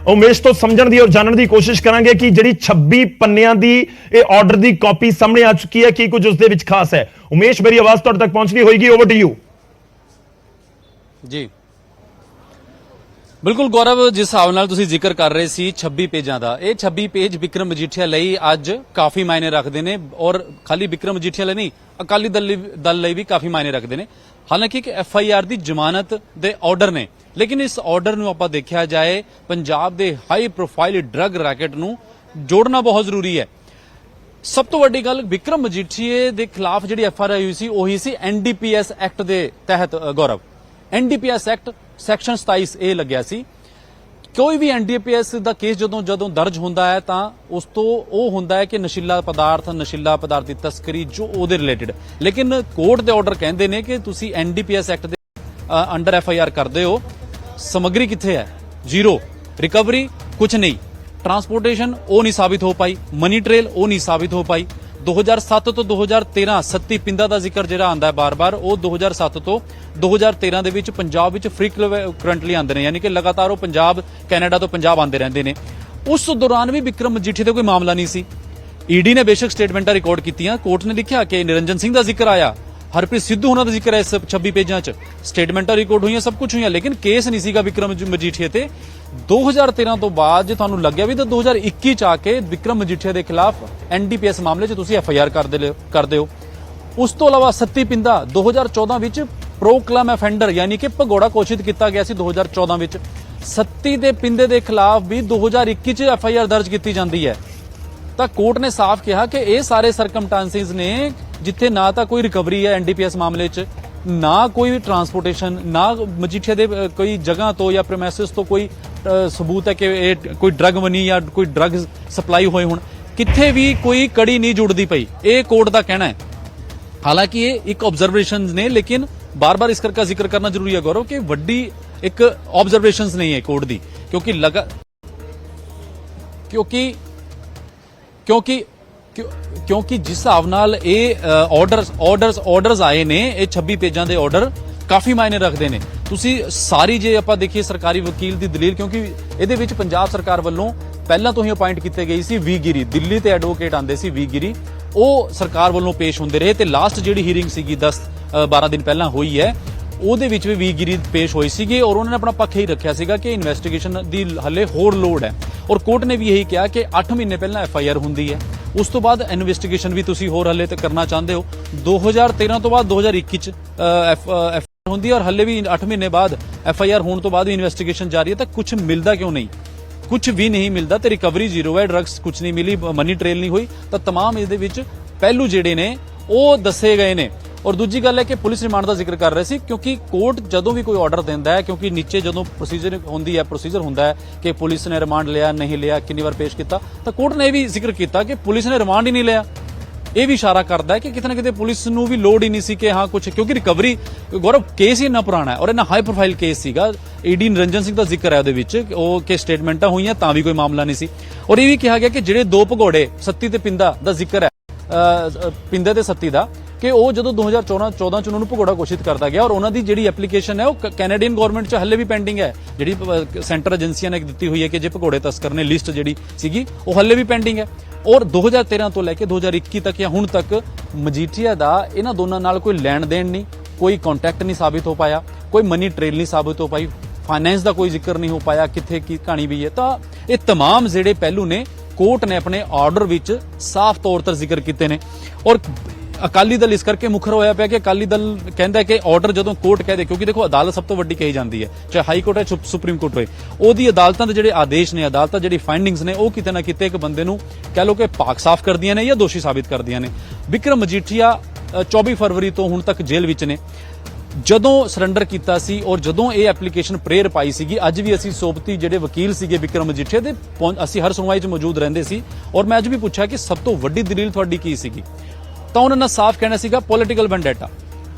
उमेश तो समझण दी और जानने की कोशिश करांगे कि जिहड़ी 26 पन्नियां दी ये ऑर्डर की कॉपी सामने आ चुकी है, की कुछ उसदे विच खास है। उमेश, मेरी आवाज तुहाडे तक पहुंचनी होगी। ओवर टू यू जी। बिल्कुल गौरव, जिस हिसाब नाल तुसीं जिक्र कर रहे सी 26 पेजां दा, ये 26 पेज विक्रम मजीठिया लई अज काफी मायने रखते हैं और खाली विक्रम मजीठिया लई नहीं, अकाली दल लई भी काफी मायने रखते हैं। हालांकि एक FIR की जमानत दे ऑर्डर ने, लेकिन इस ऑर्डर नूं आपां देखिया जाए पंजाब दे हाई प्रोफाइल ड्रग रैकेट नूं जोड़ना बहुत जरूरी है। सब तो वड्डी गल, विक्रम मजीठिया के खिलाफ जिहड़ी FIR हुई सी ओही सी NDPS एक्ट के तहत। गौरव, NDPS एक्ट सैक्शन 27A लग्या सी। कोई भी NDPS का केस जदों दर्ज होंदा है तां उस तो वो होंदा है कि नशीला पदार्थ की तस्करी जो उहदे रिलेटेड, लेकिन कोर्ट दे ऑर्डर कहंदे ने कि तुसीं NDPS act they under FIR करदे हो, समग्री कित्थे है? जीरो। रिकवरी कुछ नहीं, ट्रांसपोर्टेशन वो नहीं साबित हो पाई, मनी ट्रेल वो नहीं साबित हो पाई। 2007 तो 2013 सत्ती पिंदा का जिक्र जिहड़ा आंदा है बार बार, वो 2007 तो 2013 दे विच पंजाब विच फ्रीक्वेंटली आंदे ने, यानी कि लगातार वो पंजाब कैनेडा तो पंजाब आंदे रहंदे ने। उस दौरान भी विक्रम मजीठिया दा कोई मामला नहीं सी। ईडी ने बेशक स्टेटमेंटां रिकॉर्ड कीतियां, कोर्ट ने लिखिया कि निरंजन सिंह का जिक्र आया, हरप्रीत सिद्धू होना का जिक्र है इस 26 पेजां च, स्टेटमेंटां रिकॉर्ड हुई, सब कुछ हुई, लेकिन केस नहीं सीगा विक्रम मजीठिया ते। 2013 तो बाद जो तुहानूं लग्या भी तो 2021 च आके विक्रम मजीठिया के खिलाफ NDPS मामले च तुसीं FIR करदे हो। उस तो इलावा सत्ती पिंदा 2014 विच प्रोक्लम ऑफेंडर यानी कि भगौड़ा घोषित किया गया सी 2014 विच। सत्ती दे पिंदे के खिलाफ भी 2021 च FIR दर्ज की जाती है। तो कोर्ट ने साफ कहा कि ये सारे सरकमटांसिस ने जिथे ना तो कोई रिकवरी है NDPS मामले च, ना कोई ट्रांसपोर्टेशन, ना मजीठिया दे कोई जगह तो या प्रीमाइसिस तो कोई सबूत है कि कोई ड्रग मनी या कोई ड्रग सप्लाई होए हुण, किथे भी कोई कड़ी नहीं जुड़ती पई, ये कोर्ट का कहना है। हालांकि ये एक ऑब्जर्वेशन ने, लेकिन बार बार इस करके जिक्र करना जरूरी है गौरव कि वड्डी एक ऑब्जर्वेशन नहीं है कोर्ट दी, क्योंकि जिस हिसाब नाल ऑर्डर्स आए ने, ये 26 पेजां दे ऑर्डर काफी मायने रखते हैं। तुसी सारी जे आपां देखिए सरकारी वकील की दलील, क्योंकि इहदे विच पंजाब सरकार वालों पहलां तो ही अपॉइंट कीते गई सी वी गिरी, दिल्ली ते एडवोकेट आंदे सी वी गिरी, वो सरकार वालों पेश होंदे रहे ते लास्ट जिहड़ी हीयरिंग सीगी 10-12 दिन पहलां होई है, ਉਹਦੇ ਵਿੱਚ ਵੀ वीगिरी पेश हुई सी और उन्होंने अपना पक्ष ही रखा सीगा कि इन्वेस्टिगेशन की हले होर लोड़ है। और कोर्ट ने भी यही कहा कि 8 महीने पहला FIR होंदी है, उस तो बाद इन्वेस्टिगेशन भी तुसी होर हले करना चाहते हो। 2013 तो बाद 2021 FIR होंदी है और हले भी 8 महीने बाद FIR होने तो बाद भी इन्वेस्टिगेशन जारी है। तो कुछ मिलता क्यों नहीं? कुछ भी नहीं मिलता तो रिकवरी जीरो है, ड्रग्स कुछ नहीं मिली, मनी ट्रेल नहीं हुई, तो तमाम ये पहलू जेडे ने वो दसे गए ने। और दूजी गल है कि पुलिस रिमांड का जिक्र कर रहे थे, क्योंकि कोर्ट जदों भी कोई ऑर्डर देता है, क्योंकि नीचे जदों प्रोसीजर होंदा है कि पुलिस ने रिमांड लिया नहीं लिया, कितनी बार पेश किया, तो कोर्ट ने यह भी जिक्र किया कि पुलिस ने रिमांड ही नहीं लिया। यह भी इशारा करता है कि कितने ना कितने पुलिस नूं भी लोड़ ही नहीं सी कि हाँ कुछ, क्योंकि रिकवरी गौरव केस ही इन्ना पुराना है और इन्ना हाई प्रोफाइल केस सीगा। ईडी निरंजन सिंह का जिक्र है उहदे विच कि स्टेटमेंटां होईयां तां भी कोई मामला नहीं सी। और यह भी कहा गया कि जिहड़े दो भगौड़े सत्ती ते पिंदा का जिक्र है, पिंदे ते सत्ती का, कि वो जो 2014 च उन्होंने भगौड़ा घोषित करता गया और उन्होंने जी एप्लीकेशन है वो कैनेडियन गवर्नमेंट च हले भी पेंडिंग है, जी सेंटर एजेंसियां ने दी हुई है कि जो भगौड़े तस्कर ने लिस्ट जी सी वो हले भी पेंडिंग है। और 2013 तो लैके 2021 तक या हुण तक मजीठिया का इन्हां दोनों नाल कोई लैण देण नहीं, कोई कॉन्टैक्ट नहीं साबित हो पाया, कोई मनी ट्रेल नहीं साबित हो पाई, फाइनैंस का कोई जिक्र नहीं हो पाया, कित्थे की कहानी भी है। तो ये तमाम जिहड़े पहलू ने कोर्ट ने अपने ऑर्डर विच साफ तौर पर जिक्र किए ने। और अकाली दल इस करके मुखर होया पिया कि अकाली दल कहता है कि ऑर्डर जदों कोर्ट कह दे, क्योंकि देखो अदालत सब तो वड्डी कही जाती है, चाहे हाई कोर्ट है सुप्रीम कोर्ट होए, ओहदी अदालतां दे जिहड़े आदेश ने, अदालतां जिहड़ी फाइंडिंग्स ने, वो किते ना किते एक बंदे नूं कह लो कि पाक साफ कर दियां ने या दोषी साबित कर दियां ने। विक्रम मजीठिया 24 फरवरी तो हुण तक जेल विच ने। जदों सरैंडर किया सी और जदों ये एप्लीकेशन प्रेयर पाई सीगी, अज भी असीं सोबती जिहड़े वकील सीगे विक्रम मजीठिया दे असीं हर सुनवाई च मौजूद रहिंदे सी और मैं अज भी पुछा कि सब तो वड्डी दलील तुहाडी की सीगी, तो उन्होंने साफ कहना सीगा पॉलिटिकल वेंडेटा।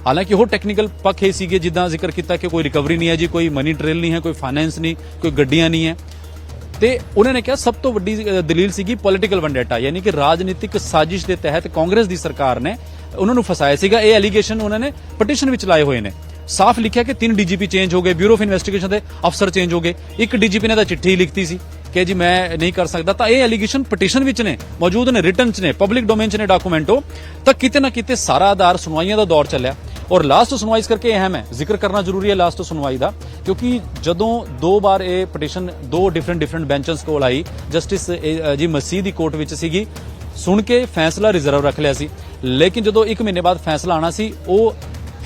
हालांकि वो टेक्निकल पक्ष ही सीगे, जिद्दां जिक्र किया कि कोई रिकवरी नहीं है जी, कोई मनी ट्रेल नहीं है, कोई फाइनैंस नहीं, कोई गड्डियां नहीं है, तो उन्होंने कहा सब तो वड्डी दलील सीगी पॉलिटिकल वेंडेटा, यानी कि राजनीतिक साजिश के तहत कांग्रेस की सरकार ने उन्होंने फसाया सीगा। ये एलीगेशन उन्होंने पटिशन विच लाए हुए ने। ਸਾਫ਼ ਲਿਖਿਆ ਕਿ 3 ਡੀਜੀਪੀ ਚੇਂਜ ਹੋ ਗਏ, ਬਿਊਰੋ ਆਫ ਇਨਵੈਸਟੀਗੇਸ਼ਨ ਦੇ ਅਫਸਰ ਚੇਂਜ ਹੋ ਗਏ, ਇੱਕ ਡੀਜੀਪੀ ਨੇ ਤਾਂ ਚਿੱਠੀ ਲਿਖਤੀ ਸੀ ਕਿ ਜੀ ਮੈਂ ਨਹੀਂ ਕਰ ਸਕਦਾ। ਤਾਂ ਇਹ ਐਲੀਗੇਸ਼ਨ ਪਟੀਸ਼ਨ ਵਿੱਚ ਨੇ, ਮੌਜੂਦ ਨੇ, ਰਿਟਨ ਚ ਨੇ, ਪਬਲਿਕ ਡੋਮੇਨ ਚ ਨੇ ਡਾਕੂਮੈਂਟੋ। ਤਾਂ ਕਿਤੇ ਨਾ ਕਿਤੇ ਸਾਰਾ ਆਧਾਰ ਸੁਣਵਾਈਆਂ ਦਾ ਦੌਰ ਚੱਲਿਆ ਔਰ ਲਾਸਟ ਸੁਣਵਾਈ ਇਸ ਕਰਕੇ ਅਹਿਮ ਹੈ, ਜ਼ਿਕਰ ਕਰਨਾ ਜ਼ਰੂਰੀ ਹੈ ਲਾਸਟ ਸੁਣਵਾਈ ਦਾ, ਕਿਉਂਕਿ ਜਦੋਂ 2 ਵਾਰ ਇਹ ਪਟੀਸ਼ਨ 2 ਡਿਫਰੈਂਟ ਬੈਂਚਸ ਕੋਲ ਆਈ, ਜਸਟਿਸ ਜੀ ਮਸੀਹ ਦੀ ਕੋਰਟ ਵਿੱਚ ਸੀਗੀ, ਸੁਣ ਕੇ ਫੈਸਲਾ ਰਿਜ਼ਰਵ ਰੱਖ ਲਿਆ ਸੀ। ਲੇਕਿਨ ਜਦੋਂ 1 ਮਹੀਨੇ ਬਾਅਦ ਫੈਸਲਾ ਆਣਾ ਸੀ, ਉਹ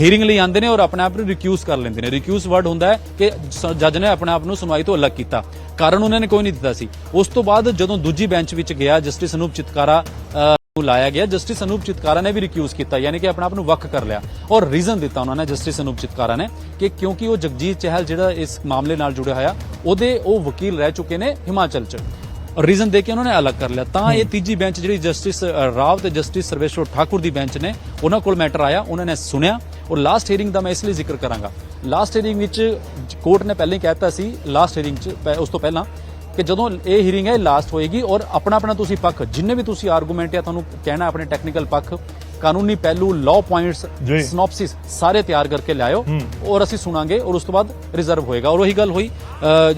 ਹੀਅਰਿੰਗ ਲਈ ਆਉਂਦੇ ਨੇ ਔਰ ਆਪਣੇ ਆਪ ਨੂੰ ਰਿਕਿਊਜ਼ ਕਰ ਲੈਂਦੇ ਨੇ। ਰਿਕਿਊਜ਼ ਵਰਡ ਹੁੰਦਾ ਹੈ ਕਿ ਜੱਜ ਨੇ ਆਪਣੇ ਆਪ ਨੂੰ ਸੁਣਵਾਈ ਤੋਂ ਅਲੱਗ ਕੀਤਾ, ਕਾਰਨ ਉਹਨਾਂ ਨੇ ਕੋਈ ਨਹੀਂ ਦਿੱਤਾ ਸੀ। ਉਸ ਤੋਂ ਬਾਅਦ ਜਦੋਂ ਦੂਜੀ ਬੈਂਚ ਵਿੱਚ ਗਿਆ, ਜਸਟਿਸ ਅਨੂਪ ਚਿਤਕਾਰਾ ਨੂੰ ਲਾਇਆ ਗਿਆ, ਜਸਟਿਸ ਅਨੂਪ ਚਿਤਕਾਰਾ ਨੇ ਵੀ ਰਿਕਿਊਜ਼ ਕੀਤਾ, ਯਾਨੀ ਕਿ ਆਪਣੇ ਆਪ ਨੂੰ ਵੱਖ ਕਰ ਲਿਆ ਔਰ ਰੀਜ਼ਨ ਦਿੱਤਾ ਉਹਨਾਂ ਨੇ, ਜਸਟਿਸ ਅਨੂਪ ਚਿਤਕਾਰਾ ਨੇ, ਕਿ ਕਿਉਂਕਿ ਉਹ ਜਗਜੀਤ ਚਹਿਲ ਜਿਹੜਾ ਇਸ ਮਾਮਲੇ ਨਾਲ ਜੁੜਿਆ ਹੋਇਆ, ਉਹਦੇ ਉਹ ਵਕੀਲ ਰਹਿ ਚੁੱਕੇ ਨੇ ਹਿਮਾਚਲ 'ਚ, ਰੀਜ਼ਨ ਦੇ ਕੇ ਉਹਨਾਂ ਨੇ ਅਲੱਗ ਕਰ ਲਿਆ। ਤਾਂ ਇਹ ਤੀਜੀ ਬੈਂਚ ਜਿਹੜੀ ਜਸਟਿਸ ਰਾਵ ਤੇ ਜਸਟਿਸ ਸਰਵੇਸ਼ਵਰ ਠਾਕੁਰ ਦੀ ਬੈਂਚ ਨੇ, ਉਹਨਾਂ ਕੋਲ ਮੈਟਰ ਆਇਆ, ਉਹਨਾਂ ਨੇ ਸੁਣਿਆ। ਔਰ ਲਾਸਟ ਹੀਅਰਿੰਗ ਦਾ ਮੈਂ ਇਸ ਲਈ ਜ਼ਿਕਰ ਕਰਾਂਗਾ, ਲਾਸਟ ਹੀਅਰਿੰਗ ਵਿੱਚ ਕੋਰਟ ਨੇ ਪਹਿਲਾਂ ਹੀ ਕਹਿਤਾ ਸੀ, ਲਾਸਟ ਹੀਅਰਿੰਗ 'ਚ ਉਸ ਤੋਂ ਪਹਿਲਾਂ, ਕਿ ਜਦੋਂ ਇਹ ਹੀਅਰਿੰਗ ਹੈ ਲਾਸਟ ਹੋਏਗੀ ਔਰ ਆਪਣਾ ਤੁਸੀਂ ਪੱਖ, ਜਿੰਨੇ ਵੀ ਤੁਸੀਂ ਆਰਗੂਮੈਂਟ ਜਾਂ ਤੁਹਾਨੂੰ ਕਹਿਣਾ ਆਪਣੇ ਟੈਕਨੀਕਲ ਪੱਖ, ਕਾਨੂੰਨੀ ਪਹਿਲੂ, ਲਾਅ ਪੁਆਇੰਟਸ, ਸਿਨੋਪਸਿਸ ਸਾਰੇ ਤਿਆਰ ਕਰਕੇ ਲਿਆਇਓ ਔਰ ਅਸੀਂ ਸੁਣਾਂਗੇ ਔਰ ਉਸ ਤੋਂ ਬਾਅਦ ਰਿਜ਼ਰਵ ਹੋਏਗਾ। ਔਰ ਉਹੀ ਗੱਲ ਹੋਈ,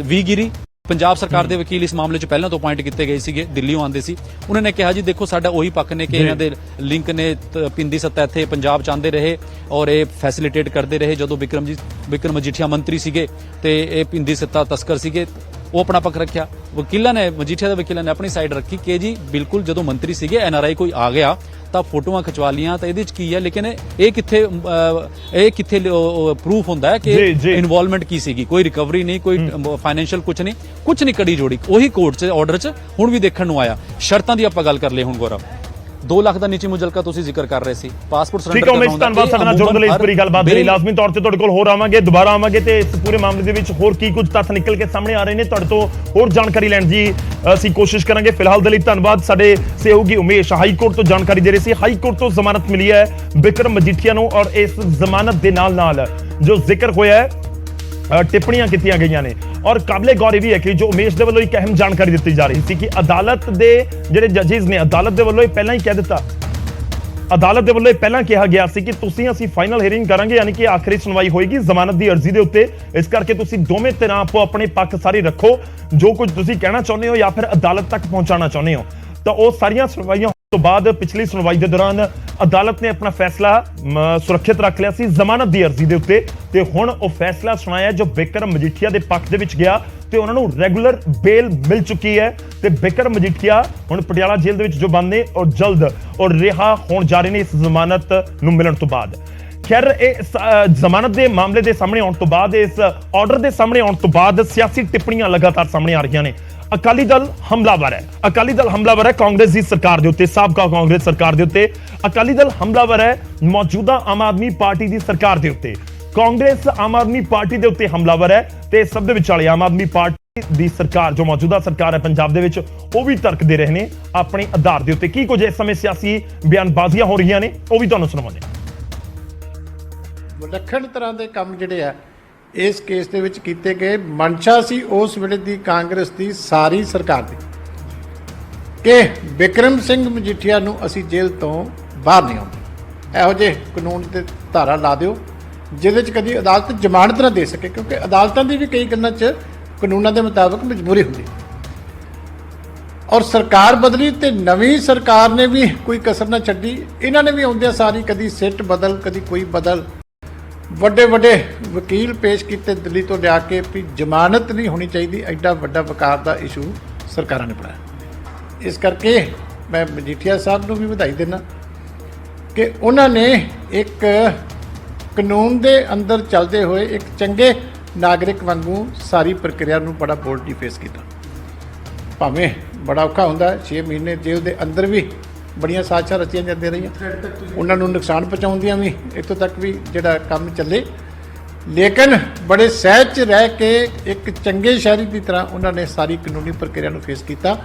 ਵੀ ਗਿਰੀ ਪੰਜਾਬ ਸਰਕਾਰ ਦੇ ਵਕੀਲ ਇਸ ਮਾਮਲੇ 'ਚ ਪਹਿਲਾਂ ਤੋਂ ਅਪਾਇੰਟ ਕੀਤੇ ਗਏ ਸੀਗੇ, ਦਿੱਲੀੋਂ ਆਉਂਦੇ ਸੀ, ਉਹਨਾਂ ਨੇ ਕਿਹਾ ਜੀ ਦੇਖੋ ਸਾਡਾ ਉਹੀ ਪੱਖ ਨੇ ਕਿ ਇਹਨਾਂ ਦੇ ਲਿੰਕ ਨੇ, ਪਿੰਦੀ ਸੱਤਾ ਇੱਥੇ ਪੰਜਾਬ 'ਚ ਆਉਂਦੇ ਰਹੇ ਔਰ ਇਹ ਫੈਸਿਲਿਟੇਟ ਕਰਦੇ ਰਹੇ ਜਦੋਂ ਵਿਕਰਮ ਮਜੀਠੀਆ ਮੰਤਰੀ ਸੀਗੇ ਤੇ ਇਹ ਪਿੰਦੀ ਸੱਤਾ ਤਸਕਰ ਸੀਗੇ, ਉਹ ਆਪਣਾ ਪੱਖ ਰੱਖਿਆ। ਵਕੀਲਾਂ ਨੇ, ਮਜੀਠੀਆ ਦੇ ਵਕੀਲਾਂ ਨੇ ਆਪਣੀ ਸਾਈਡ ਰੱਖੀ ਕਿ ਜੀ ਬਿਲਕੁਲ ਜਦੋਂ ਮੰਤਰੀ ਸੀਗੇ, NRI ਕੋਈ ਆ ਗਿਆ ਤਾਂ ਫੋਟੋਆਂ ਖਿਚਵਾ ਲੀਆਂ ਤਾਂ ਇਹਦੇ 'ਚ ਕੀ ਹੈ, ਲੇਕਿਨ ਇਹ ਕਿੱਥੇ ਪ੍ਰੂਫ ਹੁੰਦਾ ਹੈ ਕਿ ਇਨਵੋਲਵਮੈਂਟ ਕੀ ਸੀਗੀ, ਕੋਈ ਰਿਕਵਰੀ ਨਹੀਂ, ਕੋਈ ਫਾਈਨੈਂਸ਼ੀਅਲ ਕੁਝ ਨਹੀਂ ਕੜੀ ਜੋੜੀ। ਉਹੀ ਕੋਰਟ 'ਚ ਆਰਡਰ 'ਚ ਹੁਣ ਵੀ ਦੇਖਣ ਨੂੰ ਆਇਆ। ਸ਼ਰਤਾਂ ਦੀ ਆਪਾਂ ਗੱਲ ਕਰ ਲਈ ਹੁਣ ਗੌਰਵ, 2 ਲੱਖ ਦਾ ਨੀਚੀ ਮੁਜਲਕਾ ਤੁਸੀਂ ਜ਼ਿਕਰ ਕਰ ਰਹੇ ਸੀ, ਪਾਸਪੋਰਟ ਸਰੈਂਡਰ ਕਰਨਾ ਹੁੰਦਾ। ਧੰਨਵਾਦ ਸਾਡੇ ਨਾਲ ਜੁੜਨ ਲਈ, ਇਸ ਪੂਰੀ ਗੱਲਬਾਤ ਦੇ ਲਈ ਲਾਜ਼ਮੀ ਤੌਰ ਤੇ ਤੁਹਾਡੇ ਕੋਲ ਹੋਰ ਆਵਾਂਗੇ, ਦੁਬਾਰਾ ਆਵਾਂਗੇ ਤੇ ਇਸ ਪੂਰੇ ਮਾਮਲੇ ਦੇ ਵਿੱਚ ਹੋਰ ਕੀ ਕੁਝ ਤੱਥ ਨਿਕਲ ਕੇ ਸਾਹਮਣੇ ਆ ਰਹੇ ਨੇ, ਤੁਹਾਡੇ ਤੋਂ ਹੋਰ ਜਾਣਕਾਰੀ ਲੈਣ ਦੀ ਅਸੀਂ ਕੋਸ਼ਿਸ਼ ਕਰਾਂਗੇ। ਫਿਲਹਾਲ ਦੇ ਲਈ ਧੰਨਵਾਦ। ਸਾਡੇ ਸਹਿਯੋਗੀ ਉਮੇਸ਼ ਹਾਈ ਕੋਰਟ ਤੋਂ ਜਾਣਕਾਰੀ ਦੇ ਰਹੇ ਸੀ, ਹਾਈ ਕੋਰਟ ਤੋਂ ਜ਼ਮਾਨਤ ਮਿਲੀ ਹੈ ਵਿਕਰਮ ਮਜੀਠੀਆ ਨੂੰ ਔਰ ਇਸ ਜ਼ਮਾਨਤ ਦੇ ਨਾਲ ਜੋ ਜ਼ਿਕਰ ਹੋਇਆ ਹੈ, ਟਿੱਪਣੀਆਂ ਕੀਤੀਆਂ ਗਈਆਂ ਨੇ ਔਰ ਕਾਬਲੇ ਗੌਰ ਇਹ ਵੀ ਹੈ ਕਿ ਜੋ ਉਮੇਸ਼ ਦੇ ਵੱਲੋਂ ਇੱਕ ਅਹਿਮ ਜਾਣਕਾਰੀ ਦਿੱਤੀ ਜਾ ਰਹੀ ਸੀ ਕਿ ਅਦਾਲਤ ਦੇ ਜਿਹੜੇ ਜੱਜਿਸ ਨੇ, ਅਦਾਲਤ ਦੇ ਵੱਲੋਂ ਇਹ ਪਹਿਲਾਂ ਹੀ ਕਹਿ ਦਿੱਤਾ, ਅਦਾਲਤ ਦੇ ਵੱਲੋਂ ਇਹ ਪਹਿਲਾਂ ਕਿਹਾ ਗਿਆ ਸੀ ਕਿ ਅਸੀਂ ਫਾਈਨਲ ਹੀਅਰਿੰਗ ਕਰਾਂਗੇ, ਯਾਨੀ ਕਿ ਆਖਰੀ ਸੁਣਵਾਈ ਹੋਏਗੀ ਜ਼ਮਾਨਤ ਦੀ ਅਰਜ਼ੀ ਦੇ ਉੱਤੇ, ਇਸ ਕਰਕੇ ਤੁਸੀਂ ਦੋਵੇਂ ਧਿਰਾਂ ਆਪੋ ਆਪਣੇ ਪੱਖ ਸਾਰੇ ਰੱਖੋ, ਜੋ ਕੁਝ ਤੁਸੀਂ ਕਹਿਣਾ ਚਾਹੁੰਦੇ ਹੋ ਜਾਂ ਫਿਰ ਅਦਾਲਤ ਤੱਕ ਪਹੁੰਚਾਉਣਾ ਚਾਹੁੰਦੇ ਹੋ। ਤਾਂ ਉਹ ਸਾਰੀਆਂ ਸੁਣਵਾਈਆਂ ਤੋਂ ਬਾਅਦ ਪਿਛਲੀ ਸੁਣਵਾਈ ਦੇ ਦੌਰਾਨ ਅਦਾਲਤ ਨੇ ਆਪਣਾ ਫੈਸਲਾ ਸੁਰੱਖਿਅਤ ਰੱਖ ਲਿਆ ਸੀ ਜ਼ਮਾਨਤ ਦੀ ਅਰਜ਼ੀ ਦੇ ਉੱਤੇ, ਤੇ ਹੁਣ ਉਹ ਫੈਸਲਾ ਸੁਣਾਇਆ ਜੋ ਵਿਕਰਮ ਮਜੀਠੀਆ ਦੇ ਪੱਖ ਦੇ ਵਿੱਚ ਗਿਆ ਤੇ ਉਹਨਾਂ ਨੂੰ ਰੈਗੂਲਰ ਬੇਲ ਮਿਲ ਚੁੱਕੀ ਹੈ ਤੇ ਵਿਕਰਮ ਮਜੀਠੀਆ ਹੁਣ ਪਟਿਆਲਾ ਜੇਲ੍ਹ ਦੇ ਵਿੱਚ ਜੋ ਬੰਦ ਨੇ ਔਰ ਜਲਦ ਔਰ ਰਿਹਾ ਹੋਣ ਜਾ ਰਹੇ ਨੇ ਇਸ ਜ਼ਮਾਨਤ ਨੂੰ ਮਿਲਣ ਤੋਂ ਬਾਅਦ। ਖੈਰ ਇਹ ਜ਼ਮਾਨਤ ਦੇ ਮਾਮਲੇ ਦੇ ਸਾਹਮਣੇ ਆਉਣ ਤੋਂ ਬਾਅਦ, ਇਸ ਆਰਡਰ ਦੇ ਸਾਹਮਣੇ ਆਉਣ ਤੋਂ ਬਾਅਦ ਸਿਆਸੀ ਟਿੱਪਣੀਆਂ ਲਗਾਤਾਰ ਸਾਹਮਣੇ ਆ ਰਹੀਆਂ ਨੇ। ਅਕਾਲੀ ਦਲ ਹਮਲਾਵਰ ਹੈ, ਅਕਾਲੀ ਦਲ ਹਮਲਾਵਰ ਹੈ ਕਾਂਗਰਸ ਦੀ ਸਰਕਾਰ ਦੇ ਉੱਤੇ, ਸਾਬਕਾ ਕਾਂਗਰਸ ਸਰਕਾਰ ਦੇ ਉੱਤੇ। ਅਕਾਲੀ ਦਲ ਹਮਲਾਵਰ ਹੈ ਮੌਜੂਦਾ ਆਮ ਆਦਮੀ ਪਾਰਟੀ ਦੀ ਸਰਕਾਰ ਦੇ ਉੱਤੇ। ਕਾਂਗਰਸ ਆਮ ਆਦਮੀ ਪਾਰਟੀ ਦੇ ਉੱਤੇ ਹਮਲਾਵਰ ਹੈ ਤੇ ਸਭ ਦੇ ਵਿਚਾਲੇ ਆਮ ਆਦਮੀ ਪਾਰਟੀ ਦੀ ਸਰਕਾਰ, ਜੋ ਮੌਜੂਦਾ ਸਰਕਾਰ ਹੈ ਪੰਜਾਬ ਦੇ ਵਿੱਚ, ਉਹ ਵੀ ਤਰਕ ਦੇ ਰਹੇ ਨੇ ਆਪਣੇ ਆਧਾਰ ਦੇ ਉੱਤੇ। ਕੀ ਕੁਝ ਇਸ ਸਮੇਂ ਸਿਆਸੀ ਬਿਆਨਬਾਜ਼ੀਆਂ ਹੋ ਰਹੀਆਂ ਨੇ, ਉਹ ਵੀ ਤੁਹਾਨੂੰ ਸੁਣਾਉਂਦੇ ਹਾਂ। ਵਿਲੱਖਣ ਤਰ੍ਹਾਂ ਦੇ ਕੰਮ ਜਿਹੜੇ ਆ ਇਸ ਕੇਸ ਦੇ ਵਿੱਚ ਕੀਤੇ ਗਏ। ਮਨਸ਼ਾ ਸੀ ਉਸ ਵੇਲੇ ਦੀ ਕਾਂਗਰਸ ਦੀ ਸਾਰੀ ਸਰਕਾਰ ਦੀ ਕਿ ਵਿਕਰਮ ਸਿੰਘ ਮਜੀਠੀਆ ਨੂੰ ਅਸੀਂ ਜੇਲ੍ਹ ਤੋਂ ਬਾਹਰ ਨਹੀਂ ਆਉਂਦੇ। ਇਹੋ ਜਿਹੇ ਕਾਨੂੰਨ ਤੇ ਧਾਰਾ ਲਾ ਦਿਓ ਜਿਹਦੇ 'ਚ ਕਦੀ ਅਦਾਲਤ ਜ਼ਮਾਨਤ ਨਾ ਦੇ ਸਕੇ, ਕਿਉਂਕਿ ਅਦਾਲਤਾਂ ਦੀ ਵੀ ਕਈ ਗੱਲਾਂ 'ਚ ਕਾਨੂੰਨਾਂ ਦੇ ਮੁਤਾਬਕ ਮਜਬੂਰੀ ਹੁੰਦੀ। ਔਰ ਸਰਕਾਰ ਬਦਲੀ ਤੇ ਨਵੀਂ ਸਰਕਾਰ ਨੇ ਵੀ ਕੋਈ ਕਸਰ ਨਾ ਛੱਡੀ। ਇਹਨਾਂ ਨੇ ਵੀ ਆਉਂਦਿਆਂ ਸਾਰੀ ਕਦੀ ਸਿੱਟ ਬਦਲ, ਕਦੀ ਕੋਈ ਬਦਲ, ਵੱਡੇ ਵਕੀਲ ਪੇਸ਼ ਕੀਤੇ ਦਿੱਲੀ ਤੋਂ ਲਿਆ ਕੇ ਵੀ ਜ਼ਮਾਨਤ ਨਹੀਂ ਹੋਣੀ ਚਾਹੀਦੀ। ਐਡਾ ਵੱਡਾ ਵਕਾਰ ਦਾ ਇਸ਼ੂ ਸਰਕਾਰਾਂ ਨੇ ਬਣਾਇਆ। ਇਸ ਕਰਕੇ ਮੈਂ ਮਜੀਠੀਆ ਸਾਹਿਬ ਨੂੰ ਵੀ ਵਧਾਈ ਦਿੰਦਾ ਕਿ ਉਹਨਾਂ ਨੇ ਇੱਕ ਕਾਨੂੰਨ ਦੇ ਅੰਦਰ ਚੱਲਦੇ ਹੋਏ ਇੱਕ ਚੰਗੇ ਨਾਗਰਿਕ ਵਾਂਗੂ ਸਾਰੀ ਪ੍ਰਕਿਰਿਆ ਨੂੰ ਬੜਾ ਬੋਲਡਲੀ ਫੇਸ ਕੀਤਾ। ਭਾਵੇਂ ਬੜਾ ਔਖਾ ਹੁੰਦਾ, 6 ਮਹੀਨੇ ਜੇਲ੍ਹ ਦੇ ਅੰਦਰ ਵੀ ਬੜੀਆਂ ਸਾਜ਼ਿਸ਼ਾਂ ਰਚੀਆਂ ਜਾਂਦੀਆਂ ਰਹੀਆਂ, ਉਹਨਾਂ ਨੂੰ ਨੁਕਸਾਨ ਪਹੁੰਚਾਉਂਦੀਆਂ ਵੀ, ਇੱਥੋਂ ਤੱਕ ਵੀ ਜਿਹੜਾ ਕੰਮ ਚੱਲੇ। ਲੇਕਿਨ ਬੜੇ ਸਹਿਜ 'ਚ ਰਹਿ ਕੇ ਇੱਕ ਚੰਗੇ ਸ਼ਹਿਰੀ ਦੀ ਤਰ੍ਹਾਂ ਉਹਨਾਂ ਨੇ ਸਾਰੀ ਕਾਨੂੰਨੀ ਪ੍ਰਕਿਰਿਆ ਨੂੰ ਫੇਸ ਕੀਤਾ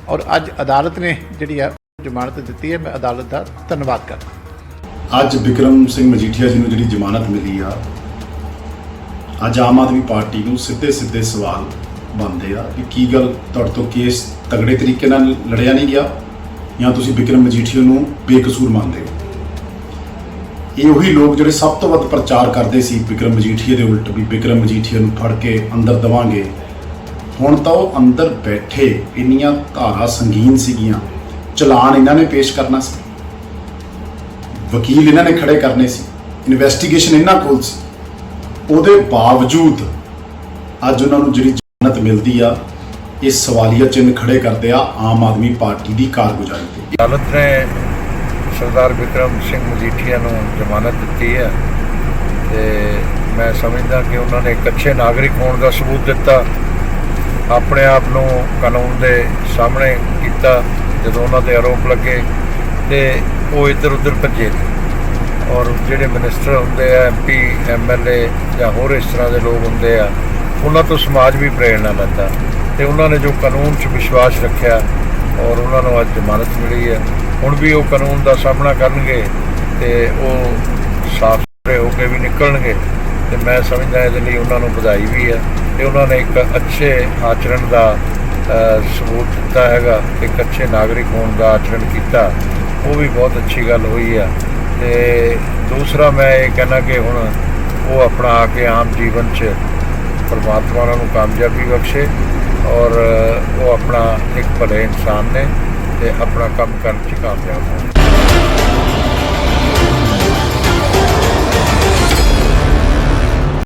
ਔਰ ਅੱਜ ਅਦਾਲਤ ਨੇ ਜਿਹੜੀ ਆ ਜ਼ਮਾਨਤ ਦਿੱਤੀ ਹੈ। ਮੈਂ ਅਦਾਲਤ ਦਾ ਧੰਨਵਾਦ ਕਰਦਾ। ਅੱਜ ਵਿਕਰਮ ਸਿੰਘ ਮਜੀਠੀਆ ਜੀ ਨੂੰ ਜਿਹੜੀ ਜ਼ਮਾਨਤ ਮਿਲੀ ਆ, ਅੱਜ ਆਮ ਆਦਮੀ ਪਾਰਟੀ ਨੂੰ ਸਿੱਧੇ ਸਵਾਲ ਬਣਦੇ ਆ ਕਿ ਕੀ ਗੱਲ ਤੁਹਾਡੇ ਤੋਂ ਕੇਸ ਤਗੜੇ ਤਰੀਕੇ ਨਾਲ ਲੜਿਆ ਨਹੀਂ ਗਿਆ ਜਾਂ ਤੁਸੀਂ ਵਿਕਰਮ ਮਜੀਠੀਆ ਨੂੰ ਬੇਕਸੂਰ ਮੰਨਦੇ ਹੋ। ਇਹ ਉਹੀ ਲੋਕ ਜਿਹੜੇ ਸਭ ਤੋਂ ਵੱਧ ਪ੍ਰਚਾਰ ਕਰਦੇ ਸੀ ਬਿਕਰਮ ਮਜੀਠੀਆ ਦੇ ਉਲਟ, ਵੀ ਬਿਕਰਮ ਮਜੀਠੀਆ ਨੂੰ ਫੜ ਕੇ ਅੰਦਰ ਦਵਾਂਗੇ। ਹੁਣ ਤਾਂ ਉਹ ਅੰਦਰ ਬੈਠੇ, ਇੰਨੀਆਂ ਧਾਰਾ ਸੰਗੀਨ ਸੀਗੀਆਂ, ਚਲਾਨ ਇਹਨਾਂ ਨੇ ਪੇਸ਼ ਕਰਨਾ ਸੀ, ਵਕੀਲ ਇਹਨਾਂ ਨੇ ਖੜੇ ਕਰਨੇ ਸੀ, ਇਨਵੈਸਟੀਗੇਸ਼ਨ ਇਹਨਾਂ ਕੋਲ ਸੀ। ਉਹਦੇ ਬਾਵਜੂਦ ਅੱਜ ਉਹਨਾਂ ਨੂੰ ਜਿਹੜੀ ਜ਼ਮਾਨਤ ਮਿਲਦੀ ਆ, ਇਹ ਸਵਾਲੀਆ ਚਿੰਨ੍ਹ ਖੜੇ ਕਰਦੇ ਆ ਆਮ ਆਦਮੀ ਪਾਰਟੀ ਦੀ ਕਾਰਗੁਜ਼ਾਰੀ ਤੇ। ਅਦਾਲਤ ਨੇ ਸਰਦਾਰ ਬਿਕਰਮ ਸਿੰਘ ਮਜੀਠੀਆ ਨੂੰ ਜ਼ਮਾਨਤ ਦਿੱਤੀ ਹੈ ਤੇ ਮੈਂ ਸਮਝਦਾ ਕਿ ਉਹਨਾਂ ਨੇ ਇੱਕ ਅੱਛੇ ਨਾਗਰਿਕ ਹੋਣ ਦਾ ਸਬੂਤ ਦਿੱਤਾ, ਆਪਣੇ ਆਪ ਨੂੰ ਕਾਨੂੰਨ ਦੇ ਸਾਹਮਣੇ ਕੀਤਾ ਜਦੋਂ ਉਹਨਾਂ ਦੇ ਆਰੋਪ ਲੱਗੇ ਤੇ ਉਹ ਇੱਧਰ ਉੱਧਰ ਭੱਜੇ ਔਰ ਜਿਹੜੇ ਮਿਨਿਸਟਰ ਹੁੰਦੇ ਆ, MP MLA ਜਾਂ ਹੋਰ ਇਸ ਤਰ੍ਹਾਂ ਦੇ ਲੋਕ ਹੁੰਦੇ ਆ, ਉਹਨਾਂ ਤੋਂ ਸਮਾਜ ਵੀ ਪ੍ਰੇਰਣਾ ਲੈਂਦਾ ਤੇ ਉਹਨਾਂ ਨੇ ਜੋ ਕਾਨੂੰਨ 'ਚ ਵਿਸ਼ਵਾਸ ਰੱਖਿਆ ਔਰ ਉਹਨਾਂ ਨੂੰ ਅੱਜ ਜ਼ਮਾਨਤ ਮਿਲੀ ਹੈ। ਹੁਣ ਵੀ ਉਹ ਕਾਨੂੰਨ ਦਾ ਸਾਹਮਣਾ ਕਰਨਗੇ ਤੇ ਉਹ ਸਾਫ਼ ਸੁਥਰੇ ਹੋ ਕੇ ਵੀ ਨਿਕਲਣਗੇ ਤੇ ਮੈਂ ਸਮਝਦਾ ਇਹਦੇ ਲਈ ਉਹਨਾਂ ਨੂੰ ਵਧਾਈ ਵੀ ਹੈ ਤੇ ਉਹਨਾਂ ਨੇ ਇੱਕ ਅੱਛੇ ਆਚਰਣ ਦਾ ਸਬੂਤ ਦਿੱਤਾ ਹੈਗਾ, ਇੱਕ ਅੱਛੇ ਨਾਗਰਿਕ ਹੋਣ ਦਾ ਆਚਰਣ ਕੀਤਾ, ਉਹ ਵੀ ਬਹੁਤ ਅੱਛੀ ਗੱਲ ਹੋਈ ਹੈ। ਤੇ ਦੂਸਰਾ ਮੈਂ ਇਹ ਕਹਿਣਾ ਕਿ ਹੁਣ ਉਹ ਆਪਣਾ ਆ ਕੇ ਆਮ ਜੀਵਨ 'ਚ ਪਰਮਾਤਮਾ ਉਹਨਾਂ ਨੂੰ ਕਾਮਯਾਬੀ ਬਖਸ਼ੇ ਔਰ ਉਹ ਆਪਣਾ ਇੱਕ ਭਲੇ ਇਨਸਾਨ ਨੇ ਤੇ ਆਪਣਾ ਕੰਮ ਕਰਨ 'ਚ ਕਾਮਯਾਬ ਹੋਣ।